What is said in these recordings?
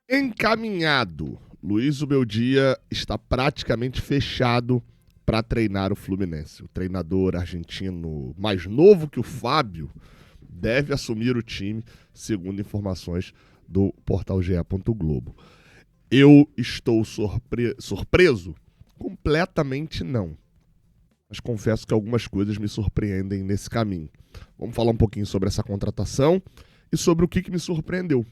Encaminhado. Luiz Ubeldia está praticamente fechado para treinar o Fluminense. O treinador argentino mais novo que o Fábio deve assumir o time, segundo informações do portal GE. Globo. Eu estou surpreso? Completamente não. Mas confesso que algumas coisas me surpreendem nesse caminho. Vamos falar um pouquinho sobre essa contratação e sobre o que me surpreendeu.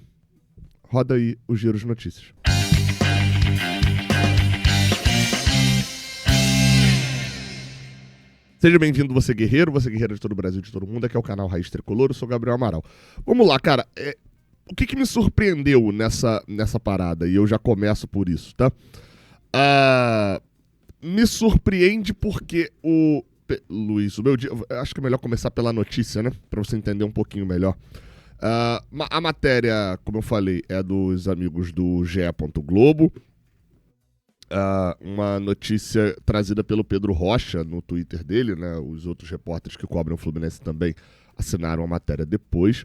Roda aí o giro de notícias. Seja bem-vindo, você guerreiro de todo o Brasil, de todo mundo. Aqui é o canal Raiz Tricolor, eu sou o Gabriel Amaral. Vamos lá, cara. O que me surpreendeu nessa parada? E eu já começo por isso, tá? Me surpreende porque o Luiz Ubeldia... Acho que é melhor começar pela notícia, né? Pra você entender um pouquinho melhor. A matéria, como eu falei, é dos amigos do GE. Globo. Uma notícia trazida pelo Pedro Rocha no Twitter dele, né? Os outros repórteres que cobrem o Fluminense também assinaram a matéria depois.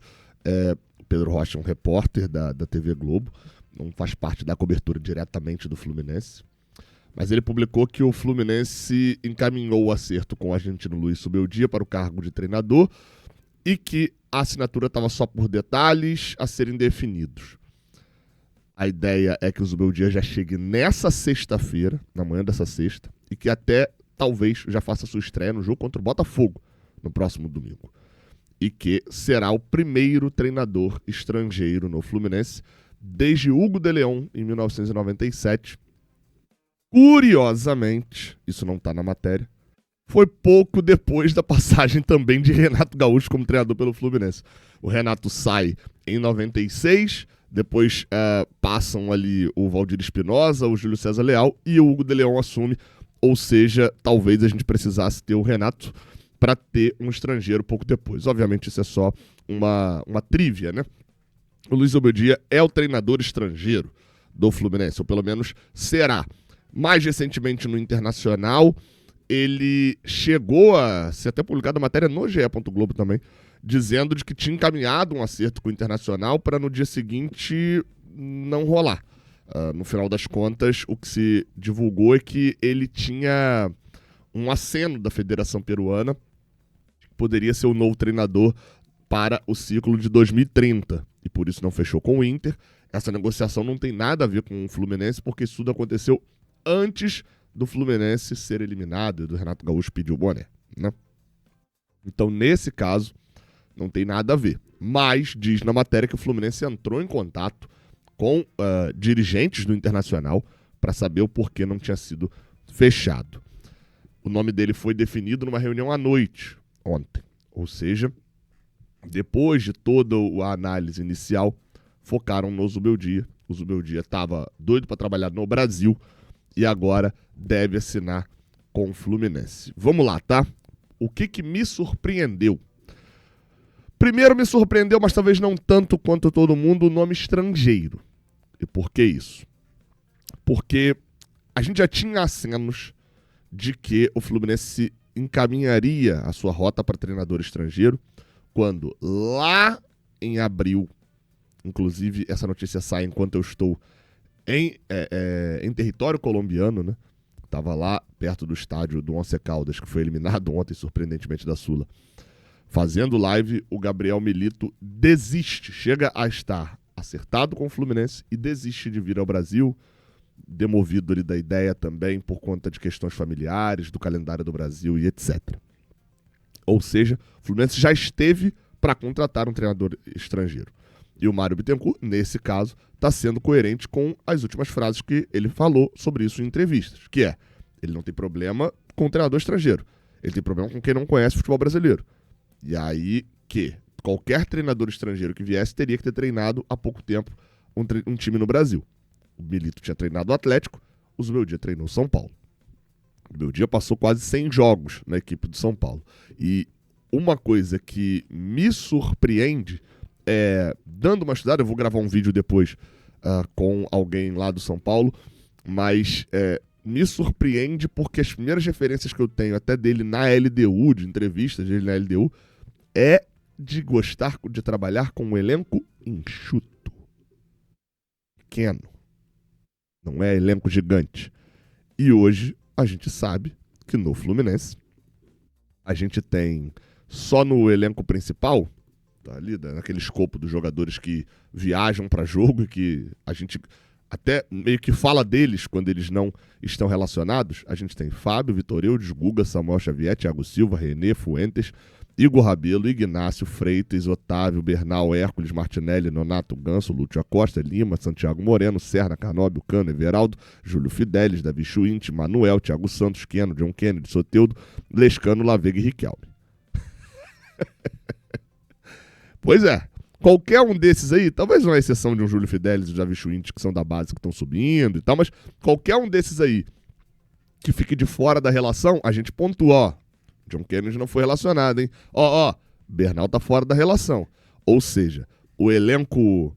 Pedro Rocha é um repórter da TV Globo, não faz parte da cobertura diretamente do Fluminense. Mas ele publicou que o Fluminense encaminhou o acerto com o argentino Luiz Ubeldia para o cargo de treinador e que a assinatura estava só por detalhes a serem definidos. A ideia é que o Ubeldia já chegue nessa sexta-feira, na manhã dessa sexta, e que até talvez já faça sua estreia no jogo contra o Botafogo no próximo domingo. E que será o primeiro treinador estrangeiro no Fluminense desde Hugo de León, em 1997. Curiosamente, isso não está na matéria, foi pouco depois da passagem também de Renato Gaúcho como treinador pelo Fluminense. O Renato sai em 96, depois passam ali o Valdir Espinosa, o Júlio César Leal e o Hugo de León assume. Ou seja, talvez a gente precisasse ter o Renato para ter um estrangeiro pouco depois. Obviamente isso é só uma trívia, né? O Luiz Ubeldia é o treinador estrangeiro do Fluminense, ou pelo menos será. Mais recentemente no Internacional, ele chegou a ser até publicada matéria no GE. Globo também, dizendo de que tinha encaminhado um acerto com o Internacional para no dia seguinte não rolar. No final das contas, o que se divulgou é que ele tinha um aceno da Federação Peruana, que poderia ser o novo treinador para o ciclo de 2030, e por isso não fechou com o Inter. Essa negociação não tem nada a ver com o Fluminense, porque isso tudo aconteceu antes do Fluminense ser eliminado e do Renato Gaúcho pedir o boné, né? Então, nesse caso, não tem nada a ver. Mas diz na matéria que o Fluminense entrou em contato com dirigentes do Internacional para saber o porquê não tinha sido fechado. O nome dele foi definido numa reunião à noite, ontem. Ou seja, depois de toda a análise inicial, focaram no Ubeldia. O Ubeldia estava doido para trabalhar no Brasil e agora deve assinar com o Fluminense. Vamos lá, tá? O que me surpreendeu? Primeiro me surpreendeu, mas talvez não tanto quanto todo mundo, o nome estrangeiro. E por que isso? Porque a gente já tinha acenos de que o Fluminense encaminharia a sua rota para treinador estrangeiro quando lá em abril, inclusive essa notícia sai enquanto eu estou em território colombiano, né? Estava lá perto do estádio do Once Caldas, que foi eliminado ontem, surpreendentemente, da Sula. Fazendo live, o Gabriel Milito desiste, chega a estar acertado com o Fluminense e desiste de vir ao Brasil, demovido ali da ideia também por conta de questões familiares, do calendário do Brasil e etc. Ou seja, o Fluminense já esteve para contratar um treinador estrangeiro. E o Mário Bittencourt, nesse caso, está sendo coerente com as últimas frases que ele falou sobre isso em entrevistas, que é, ele não tem problema com o treinador estrangeiro, ele tem problema com quem não conhece o futebol brasileiro. E aí que qualquer treinador estrangeiro que viesse teria que ter treinado há pouco tempo um time no Brasil. O Milito tinha treinado o Atlético, o Ubeldia treinou o São Paulo. O Ubeldia passou quase 100 jogos na equipe do São Paulo. E uma coisa que me surpreende dando uma estudada, eu vou gravar um vídeo depois com alguém lá do São Paulo, mas me surpreende porque as primeiras referências que eu tenho até dele na LDU, de entrevistas dele na LDU, é de gostar de trabalhar com um elenco enxuto. pequeno. Não é elenco gigante. E hoje a gente sabe que no Fluminense a gente tem só no elenco principal, tá ali naquele escopo dos jogadores que viajam para jogo e que a gente até meio que fala deles quando eles não estão relacionados, a gente tem Fábio, Vitor Eudes, Guga, Samuel Xavier, Thiago Silva, René, Fuentes, Igor Rabelo, Ignácio, Freitas, Otávio, Bernal, Hércules, Martinelli, Nonato, Ganso, Lúcio Acosta, Lima, Santiago Moreno, Serna, Carnóbio, Cano, Everaldo, Júlio Fidelis, Davi Chuinte, Manuel, Thiago Santos, Keno, John Kennedy, Soteldo, Lescano, Lavega e Riquelme. Pois é, qualquer um desses aí, talvez uma exceção de um Júlio Fidelis e um Davi Chuinte, que são da base, que estão subindo e tal, mas qualquer um desses aí que fique de fora da relação, a gente pontua, ó. John Kennedy não foi relacionado, hein? Ó, Bernal tá fora da relação. Ou seja, o elenco,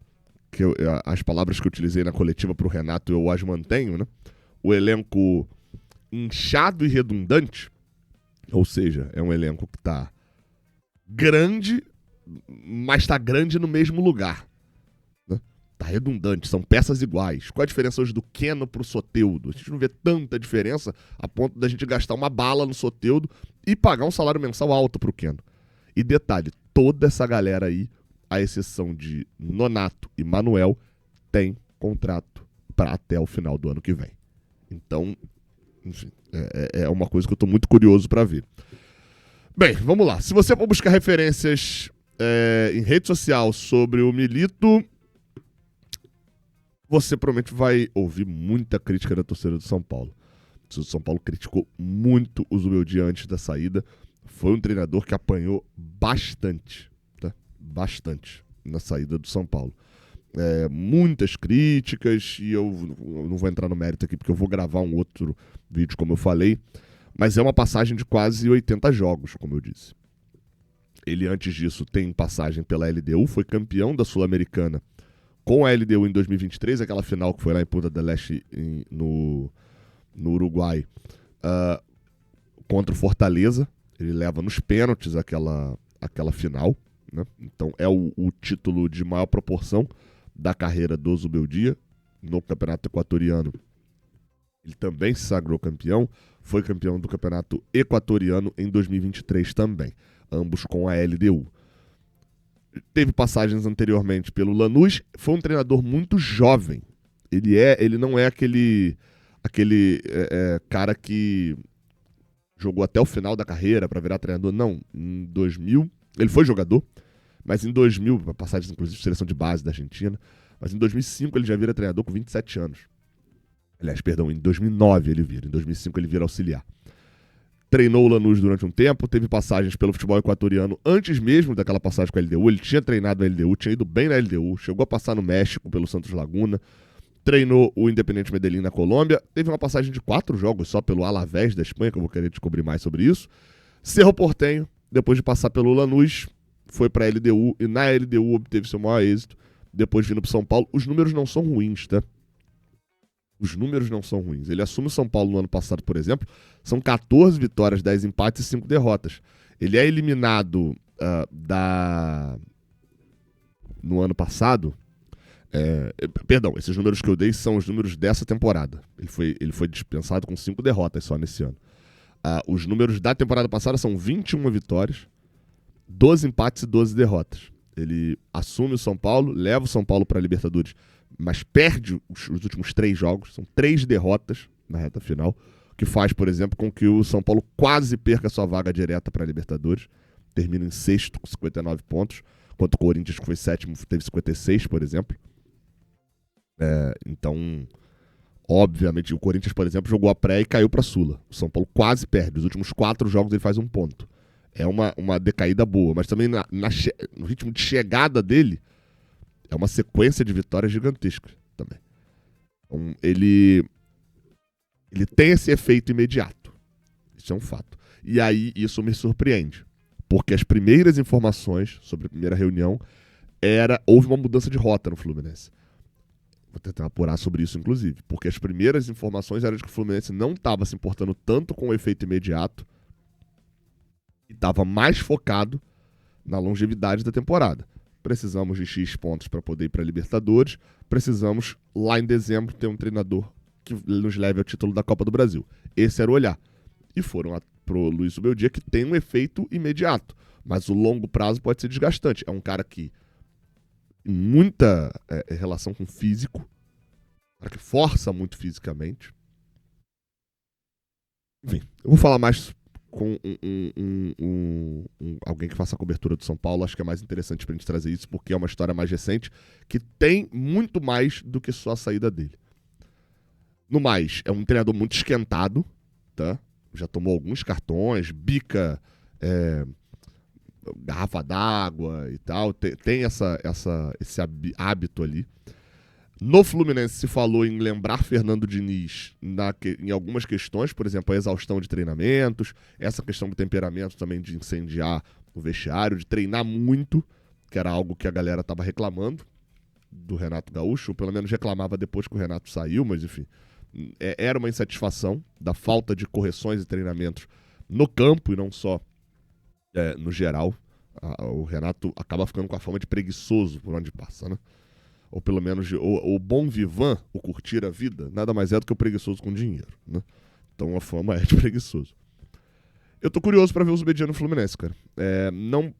as palavras que eu utilizei na coletiva pro Renato eu as mantenho, né? O elenco inchado e redundante, ou seja, é um elenco que tá grande, mas tá grande no mesmo lugar. Né? Tá redundante, são peças iguais. Qual a diferença hoje do Keno pro Soteldo? A gente não vê tanta diferença a ponto da gente gastar uma bala no Soteldo e pagar um salário mensal alto pro Keno. E detalhe, toda essa galera aí, à exceção de Nonato e Manuel, tem contrato para até o final do ano que vem. Então, enfim, é uma coisa que eu tô muito curioso para ver. Bem, vamos lá. Se você for buscar referências em rede social sobre o Milito, você provavelmente vai ouvir muita crítica da torcida do São Paulo. A torcida do São Paulo criticou muito o Zubeldia antes da saída. Foi um treinador que apanhou bastante, tá? Bastante na saída do São Paulo. Muitas críticas, e eu não vou entrar no mérito aqui porque eu vou gravar um outro vídeo, como eu falei, mas é uma passagem de quase 80 jogos, como eu disse. Ele, antes disso, tem passagem pela LDU, foi campeão da Sul-Americana com a LDU em 2023, aquela final que foi lá em Punta del Este, no Uruguai, contra o Fortaleza. Ele leva nos pênaltis aquela final, né? Então é o título de maior proporção da carreira do Zubeldia no Campeonato Equatoriano. Ele também se sagrou campeão, foi campeão do Campeonato Equatoriano em 2023 também, ambos com a LDU. Teve passagens anteriormente pelo Lanús, foi um treinador muito jovem. Ele não é aquele cara que jogou até o final da carreira para virar treinador, não. Em 2000, ele foi jogador, mas em 2000, passagens inclusive de seleção de base da Argentina, mas em 2005 ele já vira treinador com 27 anos. Aliás, perdão, em 2009 ele vira, em 2005 ele vira auxiliar. Treinou o Lanús durante um tempo, teve passagens pelo futebol equatoriano antes mesmo daquela passagem com a LDU. Ele tinha treinado a LDU, tinha ido bem na LDU, chegou a passar no México pelo Santos Laguna, treinou o Independiente Medellín na Colômbia, teve uma passagem de 4 jogos só pelo Alavés da Espanha, que eu vou querer descobrir mais sobre isso. Cerro Porteño, depois de passar pelo Lanús, foi para a LDU e na LDU obteve seu maior êxito, depois vindo para São Paulo. Os números não são ruins, tá? Os números não são ruins. Ele assume o São Paulo no ano passado, por exemplo, são 14 vitórias, 10 empates e 5 derrotas. Ele é eliminado no ano passado. Perdão, esses números que eu dei são os números dessa temporada. Ele foi dispensado com 5 derrotas só nesse ano. Os números da temporada passada são 21 vitórias, 12 empates e 12 derrotas. Ele assume o São Paulo, leva o São Paulo para a Libertadores, mas perde os últimos 3 jogos. São 3 derrotas na reta final, que faz, por exemplo, com que o São Paulo quase perca sua vaga direta para a Libertadores. Termina em sexto com 59 pontos, enquanto o Corinthians, que foi sétimo, teve 56, por exemplo. Então, obviamente, o Corinthians, por exemplo, jogou a pré e caiu para a Sula. O São Paulo quase perde. Os últimos 4 jogos ele faz 1 ponto. É uma decaída boa, mas também no ritmo de chegada dele, é uma sequência de vitórias gigantescas também. Então, ele tem esse efeito imediato. Isso é um fato. E aí, isso me surpreende. Porque as primeiras informações sobre a primeira reunião houve uma mudança de rota no Fluminense. Vou tentar apurar sobre isso, inclusive. Porque as primeiras informações eram de que o Fluminense não estava se importando tanto com o efeito imediato e estava mais focado na longevidade da temporada. precisamos de X pontos para poder ir para a Libertadores, precisamos, lá em dezembro, ter um treinador que nos leve ao título da Copa do Brasil. Esse era o olhar. E foram pro Luiz Ubeldia, que tem um efeito imediato, mas o longo prazo pode ser desgastante. É um cara que tem muita relação com o físico, um cara que força muito fisicamente. Enfim, eu vou falar mais com alguém que faça a cobertura do São Paulo. Acho que é mais interessante pra gente trazer isso, porque é uma história mais recente, que tem muito mais do que só a saída dele. No mais, é um treinador muito esquentado, tá? Já tomou alguns cartões, bica garrafa d'água e tal. Tem esse hábito ali. No Fluminense se falou em lembrar Fernando Diniz em algumas questões, por exemplo, a exaustão de treinamentos, essa questão do temperamento também de incendiar o vestiário, de treinar muito, que era algo que a galera estava reclamando do Renato Gaúcho, ou pelo menos reclamava depois que o Renato saiu, mas enfim, era uma insatisfação da falta de correções e treinamentos no campo e não só no geral. O Renato acaba ficando com a fama de preguiçoso por onde passa, né? Ou pelo menos o bom vivant, o curtir a vida, nada mais é do que o preguiçoso com dinheiro, né? Então a fama é de preguiçoso. Eu tô curioso pra ver o Zubeldia no Fluminense, cara.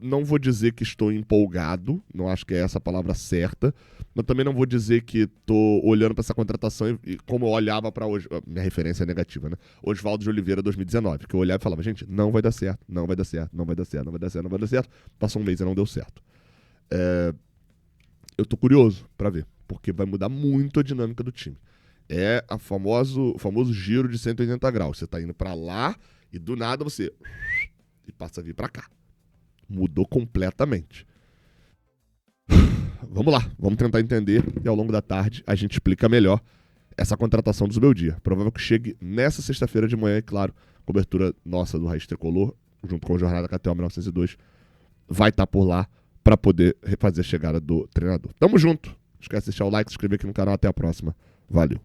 Não vou dizer que estou empolgado, não acho que é essa a palavra certa, mas também não vou dizer que tô olhando pra essa contratação e como eu olhava pra hoje, minha referência é negativa, né? Oswaldo de Oliveira 2019, que eu olhava e falava, gente, não vai dar certo, não vai dar certo, não vai dar certo, não vai dar certo, não vai dar certo. Passou um mês e não deu certo. Eu tô curioso pra ver, porque vai mudar muito a dinâmica do time. É o famoso giro de 180 graus. Você tá indo pra lá e do nada você passa a vir pra cá. Mudou completamente. Vamos lá, vamos tentar entender e ao longo da tarde a gente explica melhor essa contratação do Zubeldia. Provável que chegue nessa sexta-feira de manhã, e claro, cobertura nossa do Raiz Tricolor, junto com a Jornada KTO 1902, vai estar por lá para poder refazer a chegada do treinador. Tamo junto. Não esquece de deixar o like, se inscrever aqui no canal. Até a próxima. Valeu.